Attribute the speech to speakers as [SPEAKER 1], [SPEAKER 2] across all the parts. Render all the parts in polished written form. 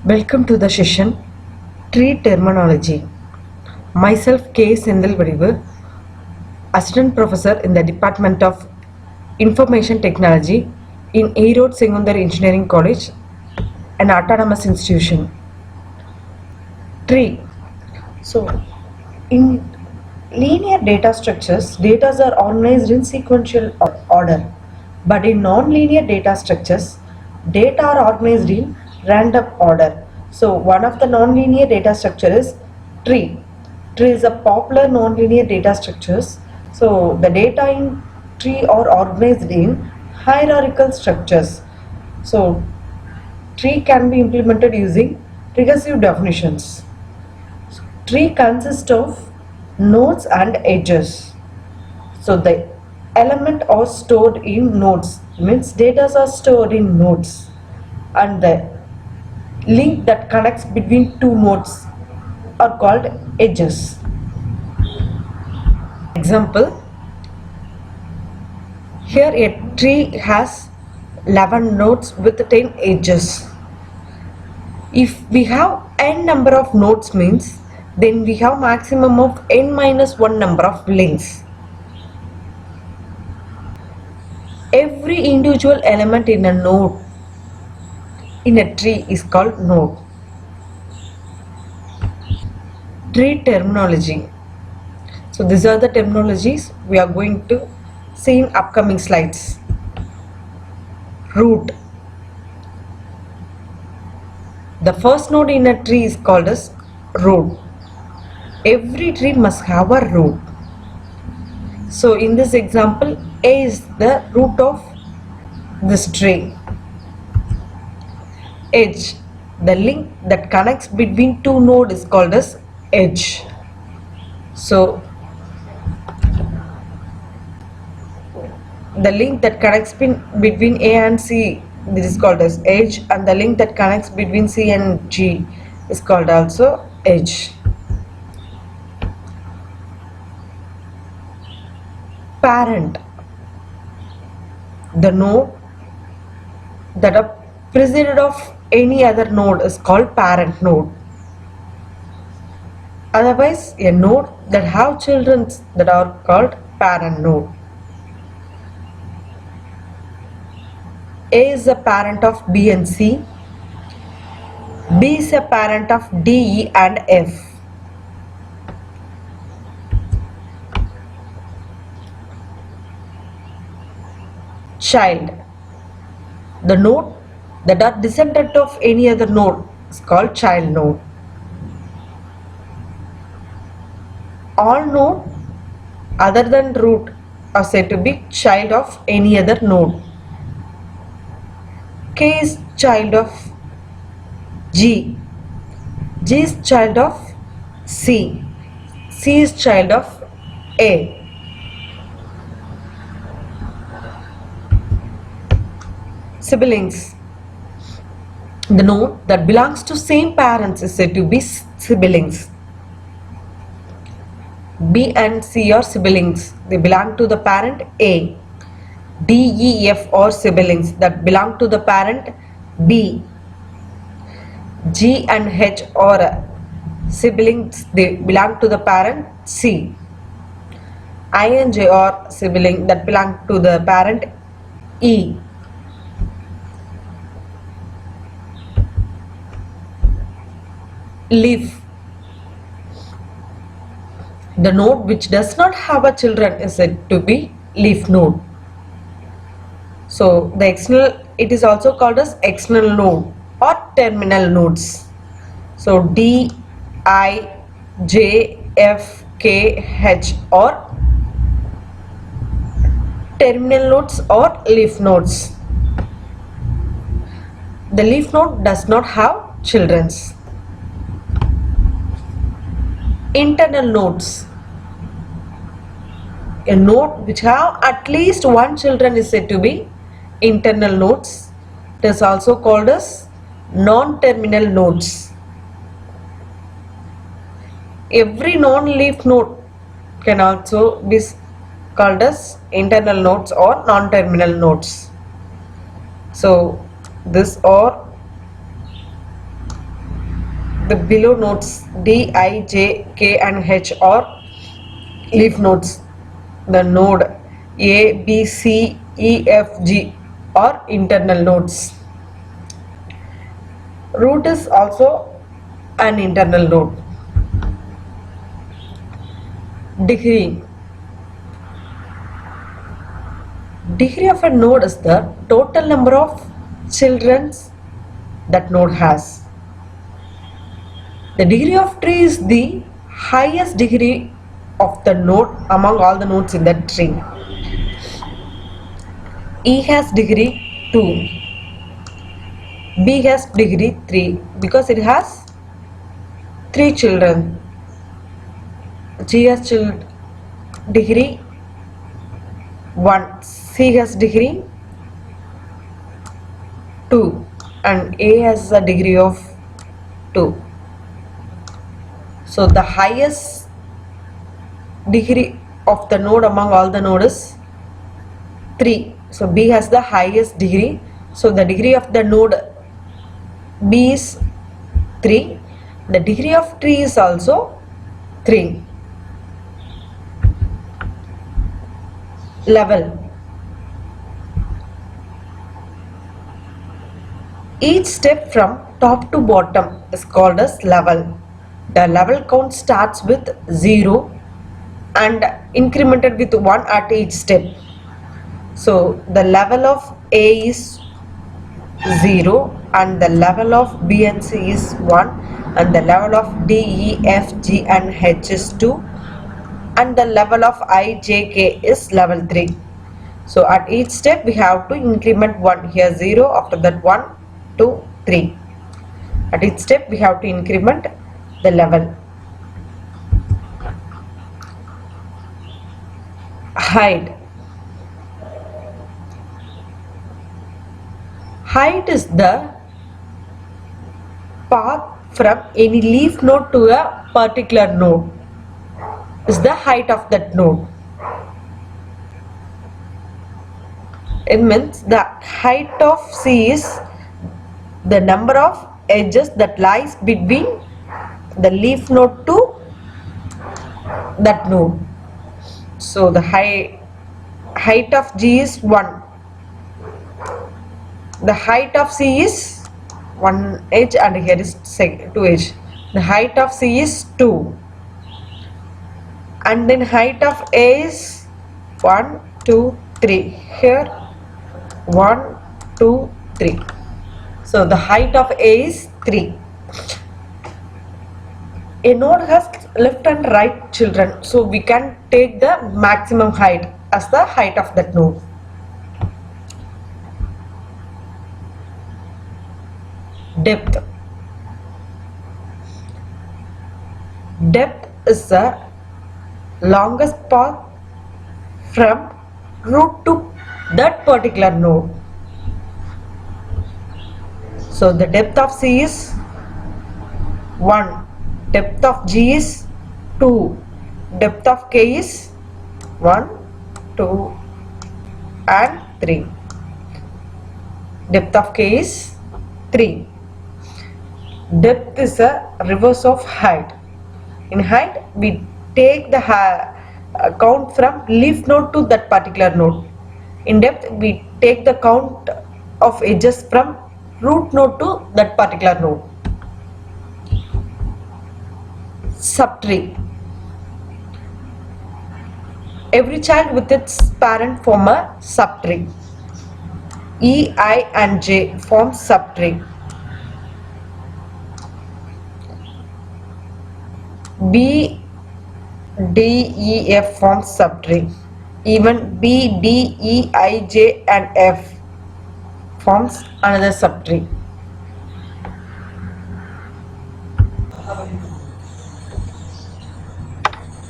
[SPEAKER 1] Welcome to the session Tree Terminology. Myself K. Sendil Vadivu, Assistant Professor in the Department of Information Technology in Erode Sengundar Engineering College, an autonomous institution. Tree. So, in linear data structures, data are organized in sequential order, but in non-linear data structures, data are organized in random order. So, one of the non-linear data structure is tree. Tree is a popular non-linear data structures. So, the data in tree are organized in hierarchical structures. So, tree can be implemented using recursive definitions. Tree consists of nodes and edges. So the element are stored in nodes, means data are stored in nodes, and the link that connects between two nodes are called edges. Example, here a tree has 11 nodes with 10 edges. If we have n number of nodes, means then we have maximum of n minus 1 number of links. Every individual element in a node in a tree is called node. Tree terminology. So these are the terminologies we are going to see in upcoming slides. Root. The first node in a tree is called as root. Every tree must have a root. So in this example, A is the root of this tree. Edge. The link that connects between two nodes is called as edge. So the link that connects between A and C, this is called as edge, and the link that connects between C and G is called also edge. Parent. The node that are preceded of any other node is called parent node. Otherwise, a node that have children that are called parent node. A is a parent of B and C. B is a parent of D, E and F. Child. The node that are descendant of any other node is called child node. All node other than root are said to be child of any other node. K is child of G. G is child of C. C is child of A. Siblings. The node that belongs to same parents is said to be siblings. B and C are siblings. They belong to the parent A. D, E, F are siblings that belong to the parent B. G and H are siblings. They belong to the parent C. I and J are siblings that belong to the parent E. Leaf. The node which does not have a children is said to be leaf node. So the external, it is also called as external node or terminal nodes. So D, I, J, F, K, H are terminal nodes or leaf nodes. The leaf node does not have children. Internal nodes. A node which have at least one children is said to be internal nodes. It is also called as non-terminal nodes. Every non-leaf node can also be called as internal nodes or non-terminal nodes. So this are The below nodes D, I, J, K and H are leaf nodes. The node A, B, C, E, F, G are internal nodes. Root is also an internal node. Degree. Degree of a node is the total number of children that node has. The degree of tree is the highest degree of the node among all the nodes in that tree. E has degree 2. B has degree 3 because it has 3 children. G has degree 1. C has degree 2 and A has a degree of 2. So the highest degree of the node among all the nodes is 3. So B has the highest degree. So the degree of the node B is 3. The degree of tree is also 3. Level. Each step from top to bottom is called as level. The level count starts with 0 and incremented with 1 at each step. So the level of A is 0 and the level of B and C is 1 and the level of D, E, F, G and H is 2 and the level of I, J, K is level 3. So at each step we have to increment 1. Here 0, after that 1, 2, 3. At each step we have to increment the level. Height. Height is the path from any leaf node to a particular node. Is the height of that node. It means the height of C is the number of edges that lies between the leaf node to that node. So the height of G is 1. The height of C is 1 edge and here is 2 edge. The height of C is 2. And then height of A is 1, 2, 3. Here 1, 2, 3. So the height of A is 3. A node has left and right children. So we can take the maximum height as the height of that node. Depth. Depth is the longest path from root to that particular node. So the depth of C is 1. Depth of G is 2. Depth of K is 1, 2 and 3. Depth of K is 3. Depth is a reverse of height. In height we take the count from leaf node to that particular node. In depth we take the count of edges from root node to that particular node. Subtree. Every child with its parent form a subtree. E, I and J form subtree. B, D, E, F form subtree. Even B, D, E, I, J and F forms another subtree.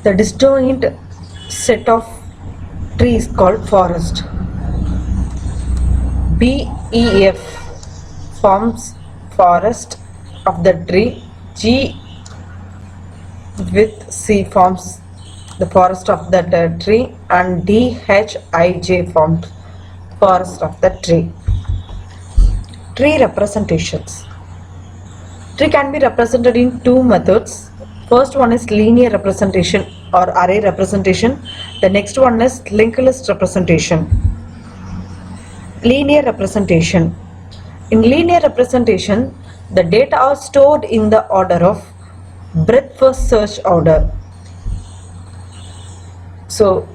[SPEAKER 1] The disjoint set of trees called forest. B, E, F forms forest of the tree. G with C forms the forest of that tree and D, H, I, J forms forest of the tree. Tree representations. Tree can be represented in two methods. First one is linear representation or array representation. The next one is linked list representation. Linear representation. In linear representation, the data are stored in the order of breadth first search order. So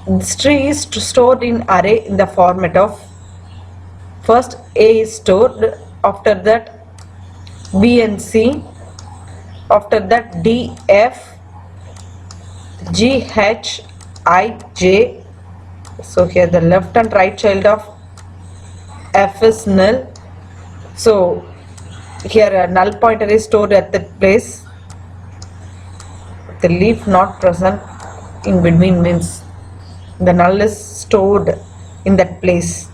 [SPEAKER 1] this tree is stored in array in the format of first A is stored, after that B and C, after that D, F, G, H, I, J. So here the left and right child of F is null. So here a null pointer is stored at that place. The leaf not present in between means the null is stored in that place.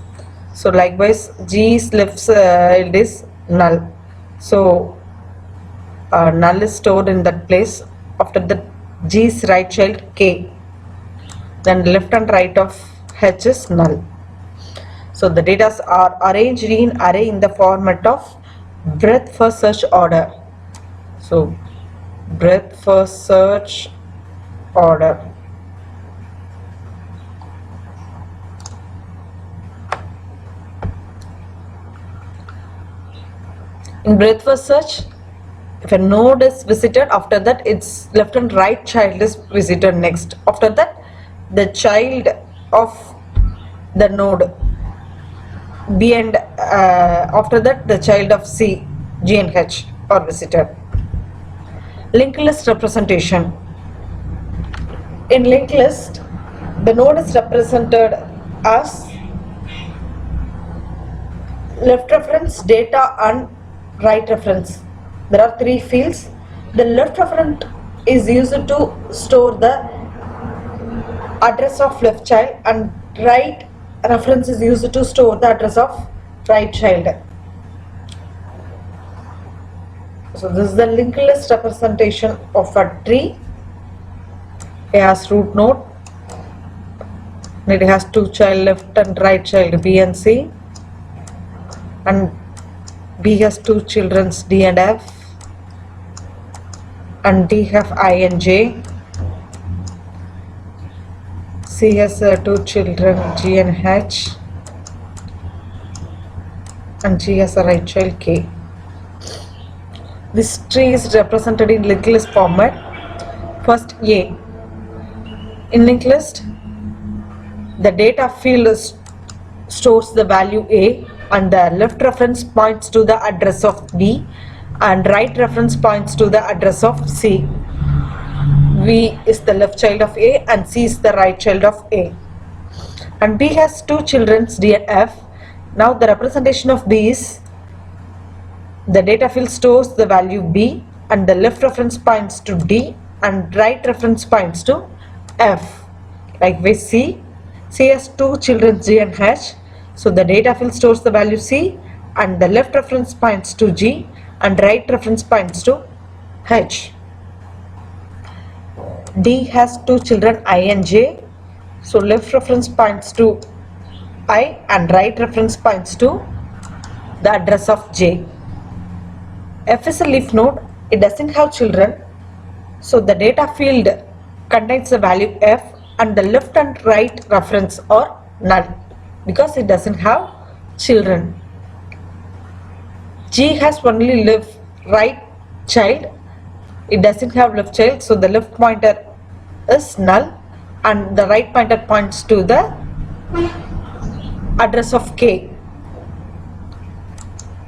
[SPEAKER 1] So likewise G's left child is null. So null is stored in that place. After that G's right child K. Then left and right of H is null. So the data are arranged in array in the format of breadth first search order. So breadth first search order. In breadth first search, if a node is visited, after that its left and right child is visited next. After that the child of the node B and after that the child of C, G and H are visited. Linked list representation. In linked list, the node is represented as left reference, data and right reference. There are three fields. The left reference is used to store the address of left child, and right reference is used to store the address of right child. So this is the linked list representation of a tree. It has root node. It has two child, left and right child B and C, and B has two children D and F, and D have I and J. C has two children G and H, and G has a right child K. This tree is represented in linked list format. First A. In linked list, the data field stores the value A, and the left reference points to the address of B, and right reference points to the address of C. V is the left child of A and C is the right child of A. And B has two children D and F. Now the representation of B is the data field stores the value B, and the left reference points to D and right reference points to F. Likewise C has two children G and H. So the data field stores the value C, and the left reference points to G and right reference points to H. D has two children I and J. So left reference points to I and right reference points to the address of J. F is a leaf node. It doesn't have children. So the data field contains the value F, and the left and right reference are null because it doesn't have children. G has only left right child. It doesn't have left child, so the left pointer is null and the right pointer points to the address of K.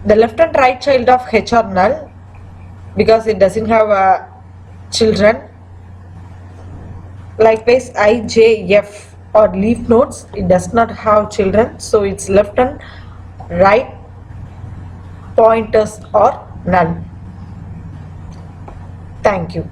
[SPEAKER 1] The left and right child of H are null because it doesn't have children. Likewise I, J, F are leaf nodes. It does not have children, so its left and right pointers are null. Thank you.